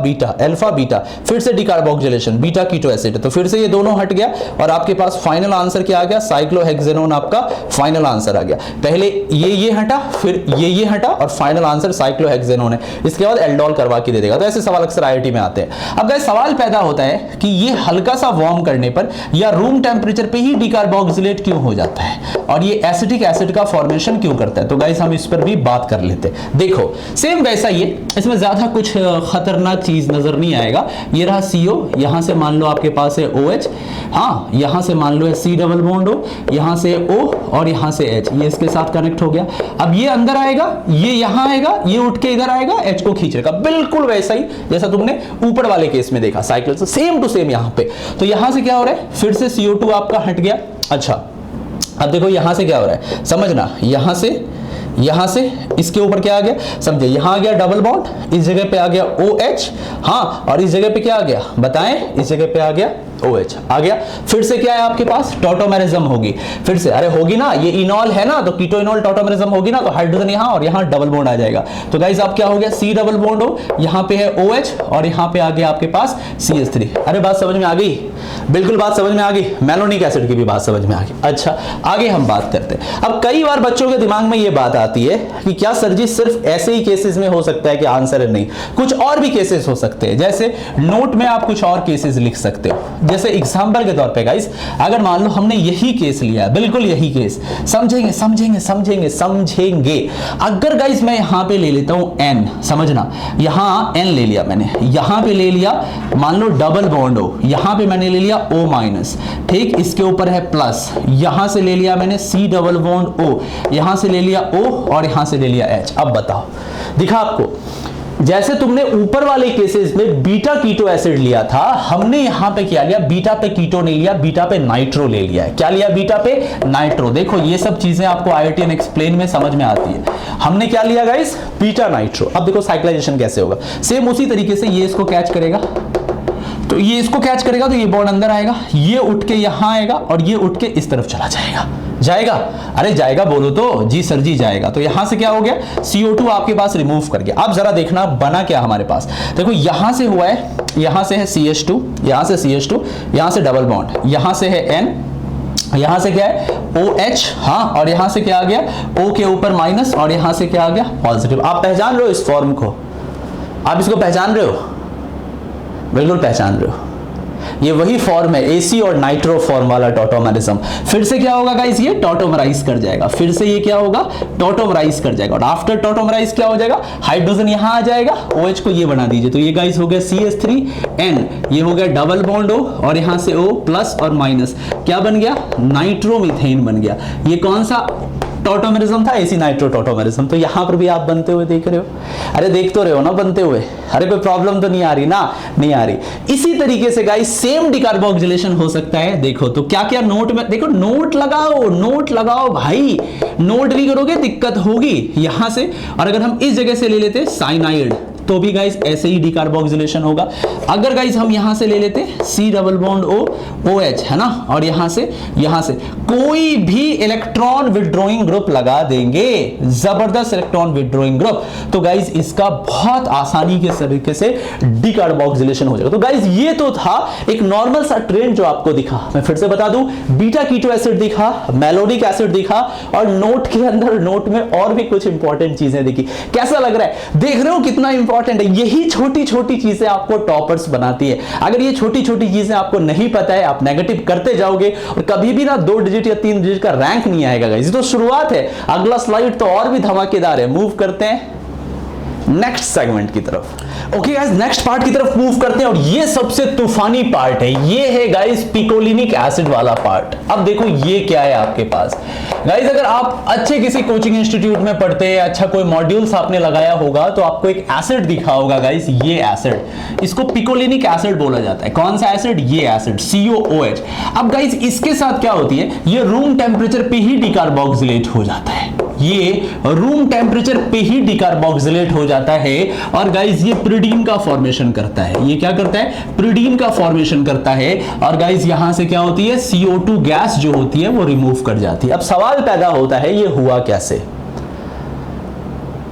बीटा, फिर से डिकार्बोक्सिलेशन, बीटा कीटो एसिड है, तो फिर से ये दोनों हट गया और आपके पास फाइनल आंसर क्या आ गया, साइक्लोहेक्सेनोन आपका फाइनल आंसर आ गया। पहले ये हटा, फिर ये हटा और फाइनल आंसर साइक्लोहेक्सेनोन है। इसके बाद एल्डोल करवा के दे देगा। तो ऐसे सवाल अक्सर आईआईटी में आते हैं। अब गाइस सवाल पैदा होता है कि ये हल्का सा वार्म करने पर या रूम टेम्परेचर पे ही डिकार्बोक्सिलेट क्यों हो जाता है और ये एसिटिक एसिड का फॉर्मेशन क्यों करता है। तो गाइस हम इस पर भी बात कर लेते हैं। देखो सेम वैसा ही है, इसमें ज्यादा कुछ खतरनाक चीज नजर नहीं आएगा। ये रहा CO, यहां से मान लो आपके पास है OH, हाँ यहां से मान लो है C डबल बॉन्ड O, यहां से O और यहां से H, ये इसके साथ कनेक्ट हो गया। अब ये अंदर आएगा, ये यहां आएगा, ये उठ के इधर आएगा, H को खींचेगा, बिल्कुल वैसा ही जैसा तुमने ऊपर वाले केस में देखा साइकिल से, सेम टू सेम यहां पे। तो यहां से क्या हो रहा है, फिर से CO2 आपका हट गया। अच्छा अब देखो यहां से क्या हो रहा है, समझना, यहां से इसके ऊपर क्या आ गया, समझे, यहां आ गया डबल बॉन्ड, इस जगह पे आ गया OH, हाँ, और इस जगह पे क्या आ गया बताएं, इस जगह पे आ गया OH आ गया। फिर से क्या है आपके पास, टॉटोमेरिज्म होगी, फिर से अरे होगी ना, ये इनॉल है ना, तो कीटोइनॉल टॉटोमेरिज्म होगी ना, तो हाइड्रोजन यहां और यहां डबल बॉन्ड आ जाएगा। तो गाइस आप क्या हो गया, C डबल बॉन्ड हो, यहां पे है OH और यहां पे आ गया आपके पास CH3। अरे बात समझ में आ गई, बिल्कुल बात समझ में आ गई, मेलोनिक एसिड की भी बात समझ में आ गई। अच्छा आगे हम बात करते हैं। अब कई बार बच्चों के दिमाग में ये बात आती है कि क्या सर जी सिर्फ ऐसे ही केसेस में हो सकता है कि आंसर है, नहीं, कुछ और भी केसेस हो सकते हैं। जैसे नोट में आप कुछ और केसेस लिख सकते हो। जैसे एग्जांपल के तौर पे गाइस, अगर मान लो हमने यही केस लिया है, बिल्कुल यही केस, समझेंगे समझेंगे समझेंगे समझेंगे। अगर गाइस मैं यहां पे ले लेता हूं N, समझना, यहां N ले लिया मैंने, यहां पे ले लिया मान लो डबल बॉन्ड हो, यहां पे मैंने ले लिया O माइनस, ठीक, इसके ऊपर है प्लस, यहां से ले लिया मैंने C डबल बॉन्ड O, यहां से ले लिया O और यहां से ले लिया H। अब बताओ, दिखा आपको, जैसे तुमने ऊपर वाले केसेस में बीटा कीटो एसिड लिया था, हमने यहां पे क्या लिया, बीटा पे कीटो नहीं लिया, बीटा पे नाइट्रो ले लिया है। क्या लिया, बीटा पे नाइट्रो। देखो ये सब चीजें आपको IITN एक्सप्लेन में समझ में आती है। हमने क्या लिया गाइस, बीटा नाइट्रो। अब देखो साइक्लाइजेशन कैसे होगा, सेम उसी तरीके से ये इसको कैच करेगा, तो ये इसको कैच करेगा, तो ये बॉन्ड अंदर आएगा, ये उठ के यहां आएगा और ये उठ के इस तरफ चला जाएगा। जाएगा, अरे जाएगा बोलो तो, जी सर जी जाएगा। तो यहां से क्या हो गया, CO2 आपके पास रिमूव कर गया। अब जरा देखना बना क्या हमारे पास, देखो यहां से हुआ है, यहां से है CH2, यहां से CH2, यहां से डबल बॉन्ड, यहां से है N, यहां से क्या है OH, हाँ, और यहां से क्या आ गया, O के ऊपर माइनस और यहां से क्या आ गया पॉजिटिव। आप पहचान रहे हो इस फॉर्म को, आप इसको पहचान रहे हो, बिल्कुल पहचान रहे हो, ये वही फॉर्म है AC और नाइट्रो फॉर्म वाला टॉटोमेरिज्म। फिर से क्या होगा गाइस, ये टॉटोमराइज कर जाएगा, फिर से ये क्या होगा, टॉटोमराइज कर जाएगा, और आफ्टर टॉटोमराइज क्या हो जाएगा, हाइड्रोजन यहां आ जाएगा, OH को ये बना दीजिए, तो ये गाइस हो गया CH3N, ये हो गया डबल बॉन्ड O और यहां से O प्लस और माइनस, क्या बन गया, नाइट्रोमीथेन बन गया। ये कौन सा टॉटोमेरिज्म था, AC नाइट्रो टॉटोमेरिज्म। तो यहां पर भी आप बनते हुए देख रहे हो, अरे देख तो रहे हो ना बनते हुए, अरे कोई प्रॉब्लम तो नहीं आ रही ना, नहीं आ रही। इसी तरीके से गाइस सेम डिकार्बोक्सिलेशन हो सकता है। देखो तो क्या क्या नोट में, देखो नोट लगाओ, नोट लगाओ भाई, नोट नहीं करोगे दिक्कत होगी यहां से। और अगर हम इस जगह से ले लेते साइनाइड, तो भी गाइस ऐसे ही डिकार्बोक्सिलेशन होगा। अगर गाइस हम यहां से ले लेते C double bond O OH, है ना, और यहां से कोई भी इलेक्ट्रॉन विड्रॉइंग ग्रुप लगा देंगे, जबरदस्त इलेक्ट्रॉन विड्रॉइंग ग्रुप, तो गाइस इसका बहुत आसानी के तरीके से डिकार्बोक्सिलेशन हो जाएगा। तो गाइस ये तो था एक नॉर्मल सा ट्रेंड जो आपको दिखा। मैं फिर से बता दूं, बीटा कीटो एसिड दिखा, मेलोनिक एसिड दिखा, और नोट के अंदर, नोट में और भी कुछ इंपॉर्टेंट चीजें दिखी। कैसा लग रहा है, देख रहे हो कितना इंपॉर्टेंट है। यही छोटी छोटी चीजें आपको टॉपर्स बनाती है। अगर ये छोटी छोटी चीजें आपको नहीं पता है, आप नेगेटिव करते जाओगे और कभी भी ना 2 डिजिट या 3 डिजिट का रैंक नहीं आएगा गाइस। ये तो शुरुआत है, अगला स्लाइड तो और भी धमाकेदार है। मूव करते हैं नेक्स्ट सेगमेंट की तरफ। ओके गाइस, नेक्स्ट पार्ट की तरफ मूव करते हैं, और ये सबसे तूफानी पार्ट है। ये है गाइस पिकोलिनिक एसिड वाला पार्ट। अब देखो ये क्या है आपके पास गाइस। अगर आप अच्छे किसी कोचिंग इंस्टीट्यूट में पढ़ते हैं, अच्छा कोई मॉड्यूल्स आपने लगाया होगा, तो आपको एक एसिड दिखा होगा गाइस। ये एसिड, इसको पिकोलिनिक एसिड बोला जाता है। कौन सा एसिड, ये एसिड COOH। अब गाइस इसके साथ क्या होती है, ये रूम टेम्परेचर पे ही डिकार्बोक्सिलेट हो जाता है। ये रूम टेम्परेचर पे ही डिकार्बोक्सिलेट हो जाता है, और गाइस ये प्रिडीन का फॉर्मेशन करता है। ये क्या करता है, प्रिडीन का फॉर्मेशन करता है, और गाइस यहां से क्या होती है, CO2 गैस जो होती है वो रिमूव कर जाती है। अब सवाल पैदा होता है ये हुआ कैसे।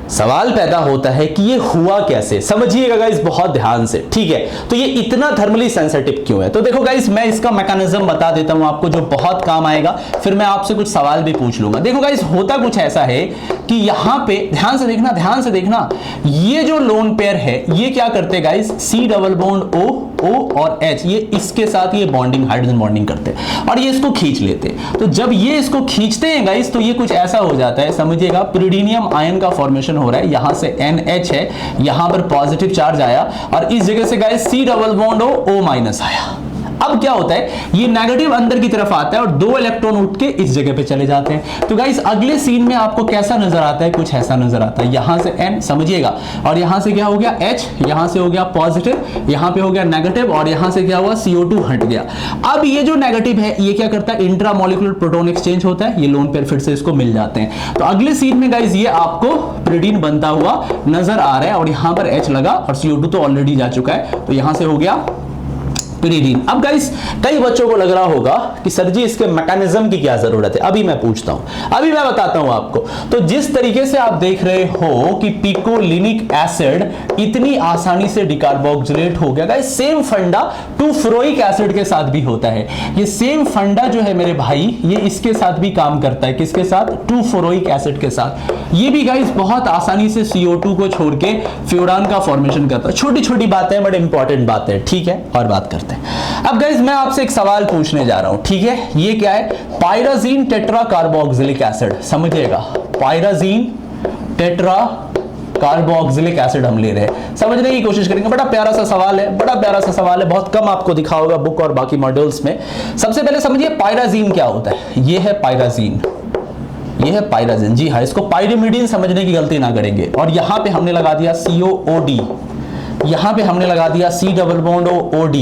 सवाल पैदा होता है कि ये हुआ कैसे, समझिएगा गाइस बहुत ध्यान से, ठीक है। तो ये इतना थर्मली सेंसिटिव क्यों है? तो देखो गाइस मैं इसका मैकेनिज्म बता देता हूं आपको जो बहुत काम आएगा, फिर मैं आपसे कुछ सवाल भी पूछ लूंगा। देखो गाइस होता कुछ ऐसा है कि यहां पे ध्यान से देखना, ध्यान से देखना, ये जो लोन पेयर है ये क्या करते guys, C double bond O और H, ये इसके साथ ये बॉन्डिंग, हाइड्रोजन बॉन्डिंग करते हैं और ये इसको खींच लेते हैं। तो जब ये इसको खींचते हैं गाइस तो ये कुछ ऐसा हो जाता है, समझिएगा पिरिडीनियम आयन का फॉर्मेशन हो रहा है। यहां से NH है, यहां पर पॉजिटिव चार्ज आया और इस जगह से guys C double bond O minus आया। अब क्या होता है, ये नेगेटिव अंदर की तरफ आता है और 2 इलेक्ट्रॉन उठ के इस जगह पे चले जाते हैं। तो गाइस अगले सीन में आपको कैसा नजर आता है, कुछ ऐसा नजर आता है। यहां से N समझिएगा और यहां से क्या हो गया H, यहां से हो गया पॉजिटिव, यहां पे हो गया नेगेटिव और यहां से क्या हुआ CO2 हट गया। अब ये जो नेगेटिव है ये क्या करता है, इंट्रामोलिकुलर प्रोटॉन एक्सचेंज होता है, ये लोन पेयर फिर से इसको मिल जाते हैं। तो अगले सीन में गाइस ये आपको pyridine बनता हुआ नजर आ रहा है और यहां पर H लगा और CO2 तो ऑलरेडी जा चुका है, तो यहां से हो गया pyridine। अब गाइस कई बच्चों को लग रहा होगा कि सर जी इसके मैकेनिज्म की क्या जरूरत है, अभी मैं पूछता हूं, अभी मैं बताता हूं आपको। तो जिस तरीके से आप देख रहे हो कि पिकोलिनिक एसिड इतनी आसानी से डिकार्बोक्सिलेट हो गया, गाइस सेम फंडा 2-फुरोइक एसिड के साथ भी होता है। ये सेम फंडा जो है मेरे भाई ये इसके साथ भी काम करता है, किसके साथ, 2-फुरोइक एसिड के साथ। ये भी गाइस बहुत आसानी से CO2 को छोड़ के फ्यूरान का फॉर्मेशन करता है। छोटी छोटी बातें बड़ी इंपॉर्टेंट बातें हैं, ठीक है, और बात करते हैं। अब गाइस मैं आपसे एक सवाल पूछने जा रहा हूं, ठीक है। ये क्या है, पायराजीन टेट्रा कार्बोक्सिलिक एसिड, समझिएगा पायराजीन टेट्रा कार्बोक्सिलिक एसिड हम ले रहे हैं, समझने की कोशिश करेंगे। बड़ा प्यारा सा सवाल है, बड़ा प्यारा सा सवाल है, बहुत कम आपको दिखा होगा बुक और बाकी मॉड्यूल्स में। सबसे पहले समझिए पायराजीन क्या होता है। ये है पायराजीन, ये है पायराजीन, जी हाँ, इसको पायरिमिडीन समझने की गलती ना करेंगे। और यहां पे हमने लगा दिया COOD, यहां पे हमने लगा दिया C डबल बॉन्ड OD,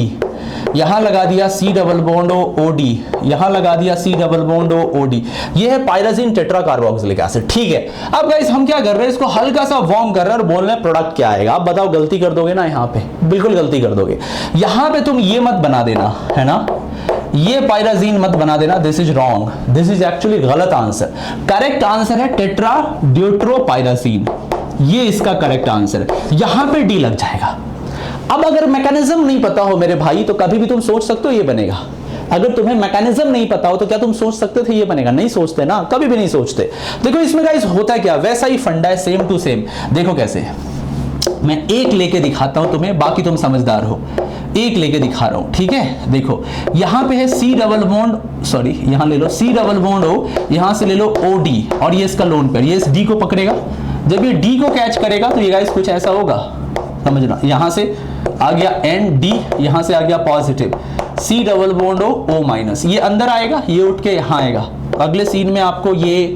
यहां लगा दिया C डबल बॉन्ड OD, यहां लगा दिया C डबल बॉन्ड OD। ये है पायराजीन टेट्रा कार्बोक्सिलिक एसिड, ठीक है। अब गाइस हम क्या कर रहे हैं, इसको हल्का सा वार्म कर रहे हैं और बोल रहे हैं प्रोडक्ट क्या आएगा। आप बताओ गलती कर दोगे ना, यहां पे बिल्कुल गलती कर दोगे। यहां पे तुम ये मत बना देना, है ना, ये पायराजीन मत बना देना, this is wrong, this is actually गलत आंसर। करेक्ट आंसर है टेट्रा ड्यूट्रोपायराजीन, ये इसका करेक्ट आंसर है। यहां पे डी लग जाएगा। अब अगर मैकेनिज्म नहीं पता हो मेरे भाई तो कभी भी तुम सोच सकते हो ये बनेगा। अगर तुम्हें मैकेनिज्म नहीं पता हो तो क्या तुम सोच सकते थे ये बनेगा? नहीं सोचते ना, कभी भी नहीं सोचते। देखो इसमें गाइस होता क्या, वैसा ही फंडा है, सेम टू सेम। देखो कैसे, मैं एक लेके दिखाता हूं तुम्हें, बाकी तुम समझदार हो। एक लेके दिखा रहा हूं, ठीक है। देखो यहां पे है C डबल बॉन्ड, सॉरी यहां ले लो C डबल बॉन्ड O, यहां से ले लो OD और ये इसका लोन पेयर, ये इस D को पकड़ेगा। जब ये D को कैच करेगा तो ये गाइस कुछ ऐसा होगा, समझना। यहां से आ गया ND, यहां से आ गया positive, C double bond O minus, ये अंदर आएगा, ये उठ के यहां आएगा। अगले सीन में आपको ये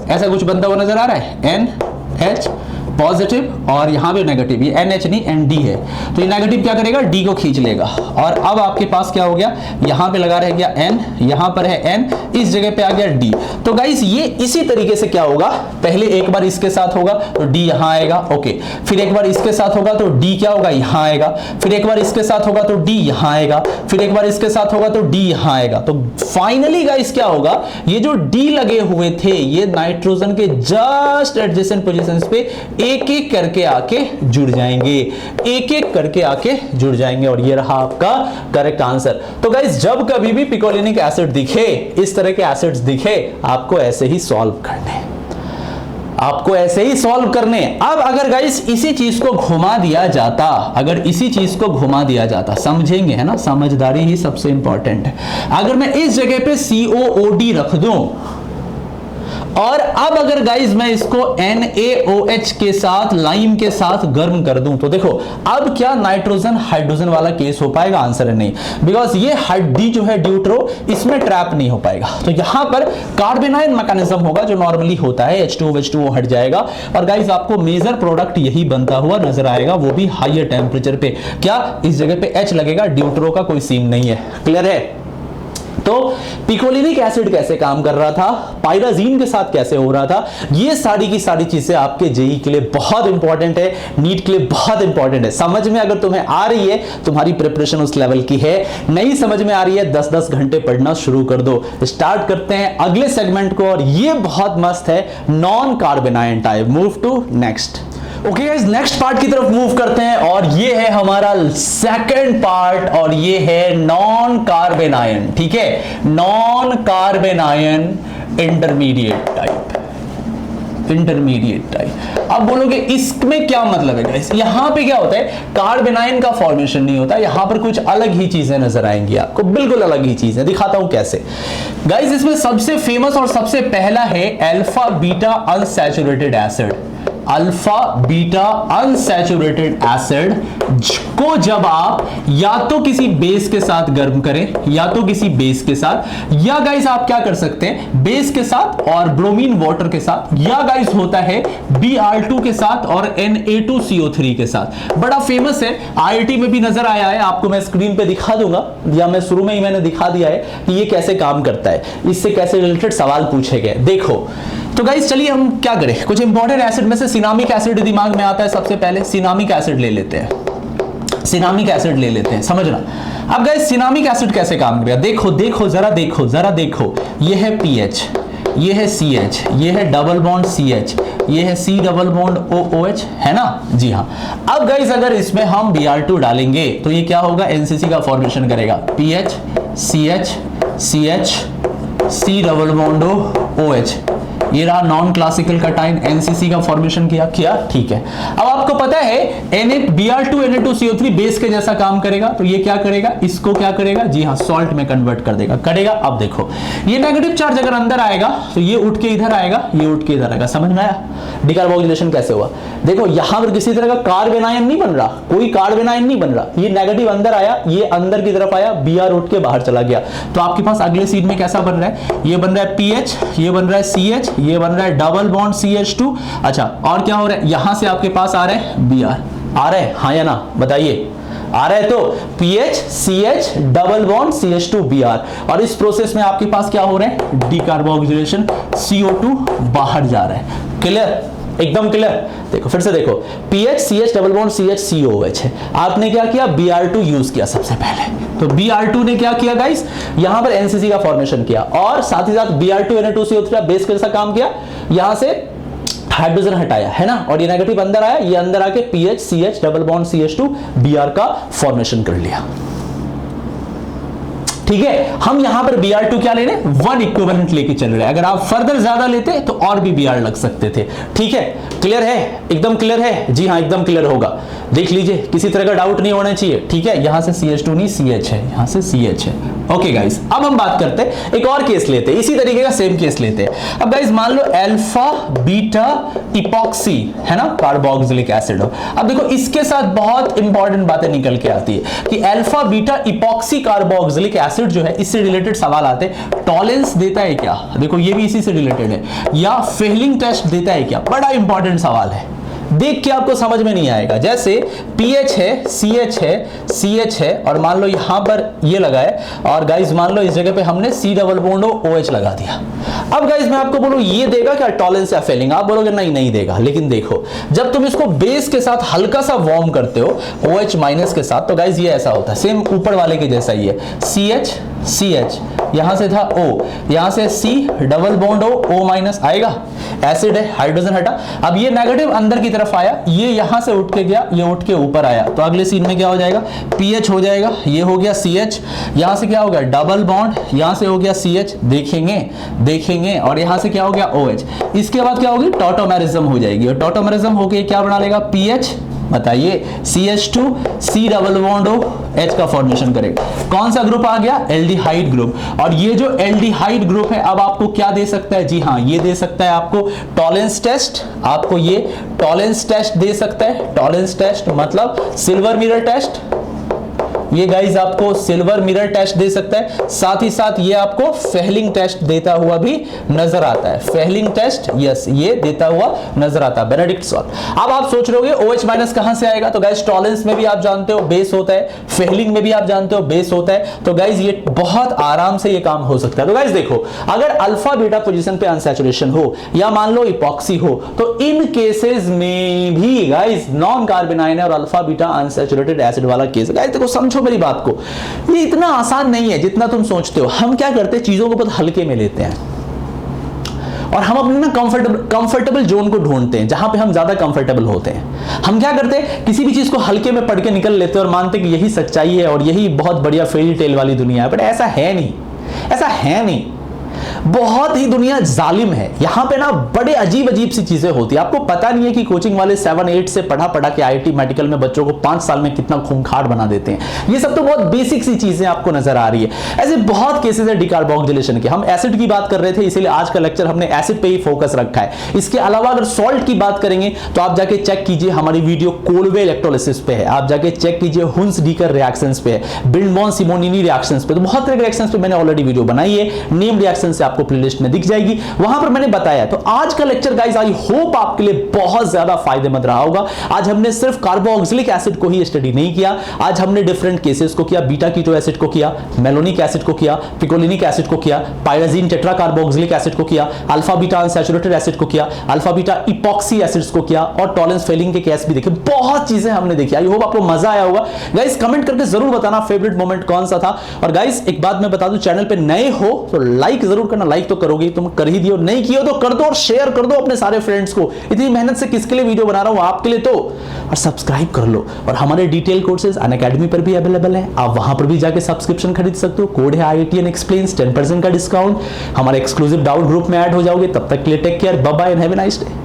ऐसा कुछ बनता हुआ नजर आ रहा है, NH पॉजिटिव और यहां पे नेगेटिव, ये NH नहीं ND है। तो ये नेगेटिव क्या करेगा, D को खींच लेगा और अब आपके पास क्या हो गया, यहां पे लगा रह गया N, यहां पर है N, इस जगह पे आ गया D। तो गाइस ये इसी तरीके से क्या होगा, पहले एक बार इसके साथ होगा तो D यहां आएगा, ओके, फिर एक बार इसके साथ होगा तो D क्या होगा, यहां आएगा, फिर एक बार इसके साथ होगा तो D यहां आएगा, फिर एक बार इसके साथ होगा तो D यहां आएगा। तो फाइनली गाइस क्या होगा, ये जो D लगे हुए थे ये नाइट्रोजन के जस्ट एडजेसेंट पोजीशंस पे एक एक करके आके जुड़ जाएंगे, एक एक करके आके जुड़ जाएंगे और ये रहा आपका करेक्ट आंसर। तो गाइस जब कभी भी पिकोलिनिक एसिड दिखे, इस तरह के एसिड्स दिखे, आपको ऐसे ही सॉल्व करने, आपको ऐसे ही सॉल्व करने। अब अगर गाइस इसी चीज को घुमा दिया जाता, अगर इसी चीज को घुमा दिया जाता, समझेंगे है ना, समझदारी ही सबसे इंपॉर्टेंट है। अगर मैं इस जगह पे COOD रख दूं और अब अगर गाइस मैं इसको NaOH के साथ, लाइम के साथ गर्म कर दूं तो देखो अब क्या नाइट्रोजन हाइड्रोजन वाला केस हो पाएगा? आंसर है नहीं, बिकॉज ये D जो है ड्यूट्रो, इसमें ट्रैप नहीं हो पाएगा। तो यहां पर कार्बेनाइन मैकेनिज्म होगा जो नॉर्मली होता है, H2O हट जाएगा और गाइस आपको मेजर प्रोडक्ट यही बनता हुआ नजर आएगा, वो भी हाईयर टेम्परेचर पे। क्या इस जगह पे H लगेगा, ड्यूट्रो का कोई सीन नहीं है। क्लियर है? तो पिकोलिनिक एसिड कैसे काम कर रहा था, पायराजीन के साथ कैसे हो रहा था, ये सारी की सारी चीजें आपके जेई के लिए बहुत इंपॉर्टेंट है, नीट के लिए बहुत इंपॉर्टेंट है। समझ में अगर तुम्हें आ रही है, तुम्हारी प्रिपरेशन उस लेवल की है, नहीं समझ में आ रही है, 10-10 घंटे पढ़ना शुरू कर दो। स्टार्ट करते हैं अगले सेगमेंट को, और ये बहुत मस्त है, non carbanion type. Move to next. Okay guys, next part की तरफ मूव करते हैं, और ये है हमारा सेकंड पार्ट, और ये है नॉन कार्बेनाइन। ठीक है, non कार्बेनाइन intermediate type. Intermediate type. अब बोलोगे इसमें क्या मतलब है गाइस? यहां पे क्या होता है, कार्बेनाइन का फॉर्मेशन नहीं होता, यहां पर कुछ अलग ही चीजें नजर आएंगी आपको, बिल्कुल अलग ही चीजें। दिखाता हूं कैसे। गाइस, इसमें सबसे फेमस और सबसे पहला है alpha beta unsaturated acid. Alpha beta unsaturated acid को जब आप या तो किसी बेस के साथ गर्म करें, या तो किसी बेस के साथ, या गाइस आप क्या कर सकते हैं, बेस के साथ और ब्रोमीन वाटर के साथ, या गाइस होता है Br2 के साथ और Na2CO3 के साथ। बड़ा फेमस है, IIT में भी नजर आया है, आपको मैं स्क्रीन पे दिखा दूंगा, या मैं शुरू में ही मैंने दिखा दिया है कि ये कैसे काम करता है, इससे कैसे रिलेटेड सवाल पूछे गए। देखो तो गाइस, चलिए हम क्या करें, कुछ इंपॉर्टेंट एसिड में से सिनामिक एसिड दिमाग में आता है सबसे पहले, सिनामिक एसिड ले लेते हैं। सिनामिक एसिड ले लेते हैं, समझना। अब गाइस, सिनामिक एसिड कैसे काम करेगा, देखो देखो जरा देखो, जरा देखो। ये है PH, ये है CH, ये है डबल बॉन्ड CH, ये है C डबल बॉन्ड OH, है ना? जी हाँ। अब गाइस, अगर इसमें हम Br2 डालेंगे तो ये क्या होगा, NCC का फॉर्मेशन करेगा, PH CH CH C double bond OH। ये रहा नॉन क्लासिकल कटाइन, एनसीसी का फॉर्मेशन किया, ठीक है। अब आपको पता है Br2 Na2CO3 बेस के जैसा काम करेगा, तो ये क्या करेगा, इसको क्या करेगा, जी हाँ, सॉल्ट में कन्वर्ट कर देगा। अब देखो, ये नेगेटिव चार्ज अगर अंदर आएगा तो ये उठ के इधर आएगा, ये उठ के इधर आएगा। समझ में आया डिकार्बोक्सिलेशन कैसे हुआ? देखो यहां पर किसी तरह का कार्बेनाइन नहीं बन रहा, कोई कार्बेनाइन नहीं बन रहा, ये नेगेटिव अंदर आया, ये अंदर की तरफ आया, Br उठ के बाहर चला गया। तो आपके पास अगले सीन में कैसा बन रहा है, ये बन रहा है PH, ये बन रहा है CH, ये बन रहा है डबल बॉन्ड CH2। अच्छा, और क्या हो रहा है, यहां से आपके पास आ रहा है Br, आ रहा है, हाँ या ना बताइए, आ रहा है। तो PH CH double bond CH2 Br, और इस प्रोसेस में आपके पास क्या हो रहा है, डिकार्बोक्सिलेशन, CO2 बाहर जा रहा है। क्लियर, एकदम क्लियर। देखो फिर से देखो, PH CH double bond CH COH है, आपने क्या किया, Br2 यूज किया सबसे पहले। तो Br2 ने क्या किया गाइस, यहां पर NCC का फॉर्मेशन किया, और साथ ही साथ Br2 Na2CO3 बेस के जैसा काम किया, यहां से हाइड्रोजन हटाया, है ना, और ये नेगेटिव अंदर आया, ये अंदर आके PH CH double bond CH2 Br का फॉर्मेशन कर लिया। ठीक है, हम यहां पर Br2 क्या ले रहे हैं, 1 इक्विवेलेंट लेके चल रहे हैं। अगर आप फर्दर ज्यादा लेते तो और भी Br लग सकते थे। ठीक है, क्लियर है, एकदम क्लियर है, जी हाँ एकदम क्लियर होगा। देख लीजिए, किसी तरह का डाउट नहीं होना चाहिए। ठीक है, यहां से CH2 नहीं CH है, यहां से CH है। ओके गाइस, अब हम बात करते हैं, एक और केस लेते हैं, इसी तरीके का सेम केस लेते हैं। अब गाइस मान लो अल्फा बीटा इपॉक्सी, है ना, कार्बोक्सिलिक एसिड हो। अब देखो इसके साथ बहुत इंपॉर्टेंट बातें निकल के आती है कि alpha beta epoxy carboxylic acid जो है, इससे रिलेटेड सवाल आते हैं। टॉलेंस देता है क्या, देखो ये भी इसी से रिलेटेड है, या फेलिंग टेस्ट देता है क्या, बड़ा इंपॉर्टेंट सवाल है, देख के आपको समझ में नहीं आएगा। जैसे PH है, CH है, CH है, और मान लो यहां पर ये लगा है, और गाइस मान लो इस जगह पे हमने C डबल बॉन्ड OH लगा दिया। अब गाइस मैं आपको बोलूं, ये देगा क्या टॉलेंस या फेलिंग? आप बोलोगे नहीं नहीं देगा, लेकिन देखो जब तुम इसको बेस के साथ हल्का सा वार्म करते हो OH माइनस के साथ, तो गाइस ये ऐसा होता है, सेम ऊपर वाले के जैसा ही है, CH CH, यहां से था O, यहां से C double bond O minus आएगा, एसिड है, हाइड्रोजन हटा। अब ये नेगेटिव अंदर की तरफ आया, ये यहां से उठ के गया, ये उठ के ऊपर आया, तो अगले सीन में क्या हो जाएगा, PH हो जाएगा, ये हो गया CH, यहां से क्या हो गया डबल बॉन्ड, यहां से हो गया CH, देखेंगे, और यहां से क्या हो गया OH। इसके बाद क्या होगी, टॉटोमेरिज्म हो जाएगी, और टॉटोमेरिज्म होके क्या बना लेगा, PH, बताइए CH2 C double bond OH का फॉर्मेशन करेगा। कौन सा ग्रुप आ गया, एल्डिहाइड ग्रुप। और ये जो एल्डिहाइड ग्रुप है, अब आपको क्या दे सकता है, जी हाँ ये दे सकता है आपको टॉलेंस टेस्ट, आपको ये टॉलेंस टेस्ट दे सकता है। टॉलेंस टेस्ट मतलब सिल्वर मिरर टेस्ट, ये गाइस आपको सिल्वर मिरर टेस्ट दे सकता है, साथ ही साथ ये आपको फेहलिंग टेस्ट देता हुआ भी नजर आता है। फेहलिंग टेस्ट यस ये देता हुआ नजर आता है बेनेडिक्ट सॉल्ट। अब आप सोच रहे हो OH माइनस कहां से आएगा, तो गाइस टॉलरेंस में भी आप जानते हो बेस होता है, फेहलिंग में भी आप जानते हो बेस होता है, तो गाइस ये बहुत आराम से ये काम हो सकता है। तो गाइस देखो, अगर अल्फा बीटा पोजीशन पे अनसैचुरेशन हो या मान लो इपॉक्सी हो, तो इन केसेस में भी गाइस नॉन कार्बोनाइन है और अल्फा बीटा अनसैचुरेटेड एसिड वाला केस। गाइस देखो समझो मेरी बात को, ये इतना आसान नहीं है जितना तुम सोचते हो। हम क्या करते हैं, चीजों को बहुत हल्के में लेते हैं और हम अपने ना कंफर्टेबल जोन को ढूंढते हैं जहां पे हम ज्यादा कंफर्टेबल होते हैं। हम क्या करते हैं, किसी भी चीज को हल्के में पढ़ के निकल लेते हैं और मानते हैं कि यही सच्चाई है और यही बहुत बढ़िया फेरी टेल वाली दुनिया है। बट ऐसा है नहीं, ऐसा है नहीं। बहुत ही दुनिया जालिम है। यहां पे ना बड़े अजीब अजीब सी चीजें होती है। आपको पता नहीं है कि कोचिंग वाले 7-8 से पढ़ा के IIT मेडिकल में बच्चों को 5 साल में कितना खूंखार बना देते हैं। ये सब तो बहुत बेसिक सी चीजें आपको नजर आ रही है। ऐसे बहुत केसेस है डिकार्बोक्सिलेशन के। हम एसिड की बात कर रहे थे, इसीलिए आज का लेक्चर हमने एसिड पे ही फोकस रखा है। इसके अलावा अगर सॉल्ट की बात करेंगे तो आप जाके चेक कीजिए, हमारी वीडियो कोलवे इलेक्ट्रोलिसिस पे है। आप जाके चेक कीजिए हुंस-डीकर रिएक्शंस पे है, बिल्ड-बॉन-सिमोनिनी रिएक्शंस पे। तो बहुत तरह के रिएक्शंस पे मैंने ऑलरेडी वीडियो बनाई है। नेम रिएक्शन से आपको प्लेलिस्ट में दिख जाएगी, वहां पर मैंने बताया। तो आज का लेक्चर गाइस आई होप आपके लिए बहुत ज्यादा फायदेमंद रहा होगा। आज हमने सिर्फ कार्बोक्सिलिक एसिड को ही स्टडी नहीं किया, आज हमने डिफरेंट केसेस को किया, बीटा कीटो एसिड को किया, मेलोनिक एसिड को किया, पिकोलिनिक एसिड को किया, पायराजीन टेट्रा कार्बोक्सिलिक एसिड को किया, अल्फा बीटा अनसैचुरेटेड एसिड को किया, अल्फा बीटा इपॉक्सी एसिड्स को किया और टॉलरेंस फेलिंग के केस भी देखे। बहुत चीजें हमने देखी। आई होप आपको मजा आया होगा। गाइस कमेंट करके जरूर बताना फेवरेट मोमेंट कौन सा था। और गाइस एक बात मैं बता दूं, चैनल पे नए हो तो लाइक जरूर करना। लाइक तो करोगे, तुम कर ही दियो, नहीं किया तो कर दो और शेयर कर दो अपने सारे फ्रेंड्स को। इतनी मेहनत से किसके लिए वीडियो बना रहा हूं, आपके लिए तो। और सब्सक्राइब कर लो। और हमारे डिटेल कोर्सेज अनअकैडमी पर भी अवेलेबल है, आप वहां पर भी जाके सब्सक्रिप्शन खरीद सकते हो। कोड है IITN एक्सप्लेन्स, 10% का डिस्काउंट। हमारे एक्सक्लूसिव डाउट ग्रुप में ऐड हो जाओगे। तब तक के लिए take care, bye bye and have a nice day.